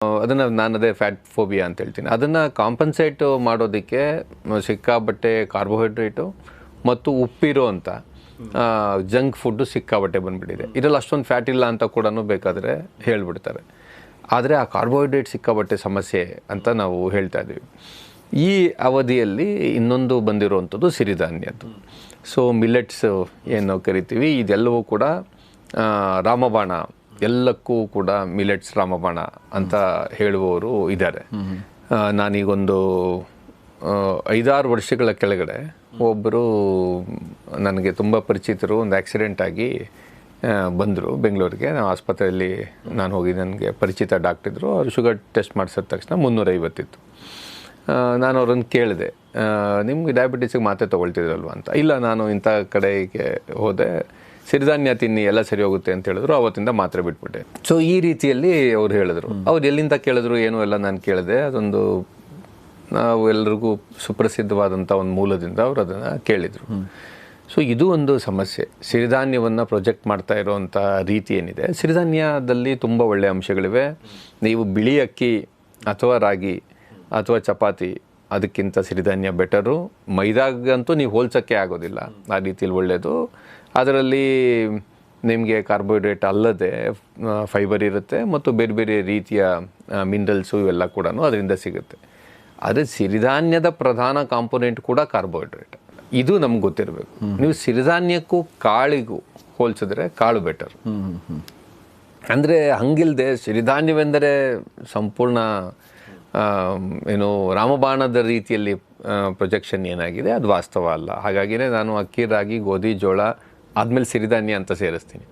ಅದನ್ನು ನಾನು ಅದೇ ಫ್ಯಾಟ್ ಫೋಬಿಯಾ ಅಂತ ಹೇಳ್ತೀನಿ. ಅದನ್ನು ಕಾಂಪನ್ಸೇಟ್ ಮಾಡೋದಕ್ಕೆ ಸಿಕ್ಕಾಬಟ್ಟೆ ಕಾರ್ಬೋಹೈಡ್ರೇಟು ಮತ್ತು ಉಪ್ಪಿರೋ ಅಂತ ಜಂಕ್ ಫುಡ್ಡು ಸಿಕ್ಕಾಬಟ್ಟೆ ಬಂದುಬಿಟ್ಟಿದೆ. ಇದರಲ್ಲಿ ಅಷ್ಟೊಂದು ಫ್ಯಾಟ್ ಇಲ್ಲ ಅಂತ ಕೂಡ ಬೇಕಾದರೆ ಹೇಳಿಬಿಡ್ತಾರೆ. ಆದರೆ ಆ ಕಾರ್ಬೋಹೈಡ್ರೇಟ್ ಸಿಕ್ಕಾಬಟ್ಟೆ ಸಮಸ್ಯೆ ಅಂತ ನಾವು ಹೇಳ್ತಾ ಇದ್ದೀವಿ. ಈ ಅವಧಿಯಲ್ಲಿ ಇನ್ನೊಂದು ಬಂದಿರುವಂಥದ್ದು ಸಿರಿಧಾನ್ಯದ್ದು. ಸೊ ಮಿಲೆಟ್ಸ್ ಏನು ನಾವು ಕರಿತೀವಿ, ಇದೆಲ್ಲವೂ ಕೂಡ ರಾಮಬಾಣ, ಎಲ್ಲಕ್ಕೂ ಕೂಡ ಮಿಲೆಟ್ಸ್ ರಾಮಬಾಣ ಅಂತ ಹೇಳುವವರು ಇದ್ದಾರೆ. ನಾನೀಗೊಂದು 5-6 ವರ್ಷಗಳ ಕೆಳಗಡೆ ಒಬ್ಬರು ನನಗೆ ತುಂಬ ಪರಿಚಿತರು ಒಂದು ಆಕ್ಸಿಡೆಂಟ್ ಆಗಿ ಬಂದರು ಬೆಂಗಳೂರಿಗೆ. ನಾವು ಆಸ್ಪತ್ರೆಯಲ್ಲಿ ನಾನು ಹೋಗಿ, ನನಗೆ ಪರಿಚಿತ ಡಾಕ್ಟ್ರಿದ್ರು. ಅವರು ಶುಗರ್ ಟೆಸ್ಟ್ ಮಾಡಿಸಿದ ತಕ್ಷಣ 350 ಇತ್ತು. ನಾನು ಅವ್ರನ್ನು ಕೇಳಿದೆ, ನಿಮ್ಗೆ ಡಯಾಬಿಟಿಸಿಗೆ ಮಾತ್ರೆ ತೊಗೊಳ್ತಿದ್ರಲ್ವ ಅಂತ. ಇಲ್ಲ, ನಾನು ಇಂಥ ಕಡೆಗೆ ಹೋದೆ, ಸಿರಿಧಾನ್ಯ ತಿನ್ನಿ ಎಲ್ಲ ಸರಿ ಹೋಗುತ್ತೆ ಅಂತ ಹೇಳಿದ್ರು. ಅವತ್ತಿಂದ ಮಾತ್ರೆ ಬಿಟ್ಬಿಟ್ಟೆ. ಸೊ ಈ ರೀತಿಯಲ್ಲಿ ಅವ್ರು ಹೇಳಿದ್ರು. ಅವ್ರು ಎಲ್ಲಿಂದ ಕೇಳಿದ್ರು ಏನು ಎಲ್ಲ ನಾನು ಕೇಳಿದೆ. ಅದೊಂದು ನಾವು ಎಲ್ಲರಿಗೂ ಸುಪ್ರಸಿದ್ಧವಾದಂಥ ಒಂದು ಮೂಲದಿಂದ ಅವರು ಅದನ್ನು ಕೇಳಿದರು. ಸೊ ಇದು ಒಂದು ಸಮಸ್ಯೆ. ಸಿರಿಧಾನ್ಯವನ್ನು ಪ್ರೊಜೆಕ್ಟ್ ಮಾಡ್ತಾ ಇರೋವಂಥ ರೀತಿ ಏನಿದೆ, ಸಿರಿಧಾನ್ಯದಲ್ಲಿ ತುಂಬ ಒಳ್ಳೆಯ ಅಂಶಗಳಿವೆ. ನೀವು ಬಿಳಿ ಅಕ್ಕಿ ಅಥವಾ ರಾಗಿ ಅಥವಾ ಚಪಾತಿ ಅದಕ್ಕಿಂತ ಸಿರಿಧಾನ್ಯ ಬೆಟರು. ಮೈದಾಗಂತೂ ನೀವು ಹೋಲ್ಸೋಕ್ಕೆ ಆಗೋದಿಲ್ಲ, ಆ ರೀತಿಯಲ್ಲಿ ಒಳ್ಳೆಯದು. ಅದರಲ್ಲಿ ನಿಮಗೆ ಕಾರ್ಬೋಹೈಡ್ರೇಟ್ ಅಲ್ಲದೆ ಫೈಬರ್ ಇರುತ್ತೆ ಮತ್ತು ಬೇರೆ ಬೇರೆ ರೀತಿಯ ಮಿನರಲ್ಸು ಇವೆಲ್ಲ ಕೂಡ ಅದರಿಂದ ಸಿಗುತ್ತೆ. ಆದರೆ ಸಿರಿಧಾನ್ಯದ ಪ್ರಧಾನ ಕಾಂಪೊನೆಂಟ್ ಕೂಡ ಕಾರ್ಬೋಹೈಡ್ರೇಟ್. ಇದು ನಮ್ಗೆ ಗೊತ್ತಿರಬೇಕು. ನೀವು ಸಿರಿಧಾನ್ಯಕ್ಕೂ ಕಾಳಿಗೂ ಹೋಲಿಸಿದ್ರೆ ಕಾಳು ಬೆಟರ್. ಅಂದರೆ ಹಂಗಿಲ್ಲದೆ ಸಿರಿಧಾನ್ಯವೆಂದರೆ ಸಂಪೂರ್ಣ ಏನು ರಾಮಬಾಣದ ರೀತಿಯಲ್ಲಿ ಪ್ರೊಜೆಕ್ಷನ್ ಏನಾಗಿದೆ ಅದು ವಾಸ್ತವ ಅಲ್ಲ. ಹಾಗಾಗಿಯೇ ನಾನು ಅಕ್ಕಿ, ರಾಗಿ, ಗೋಧಿ, ಜೋಳ ಆದಮೇಲೆ ಸಿರಿಧಾನ್ಯ ಅಂತ ಸೇರಿಸ್ತೀನಿ.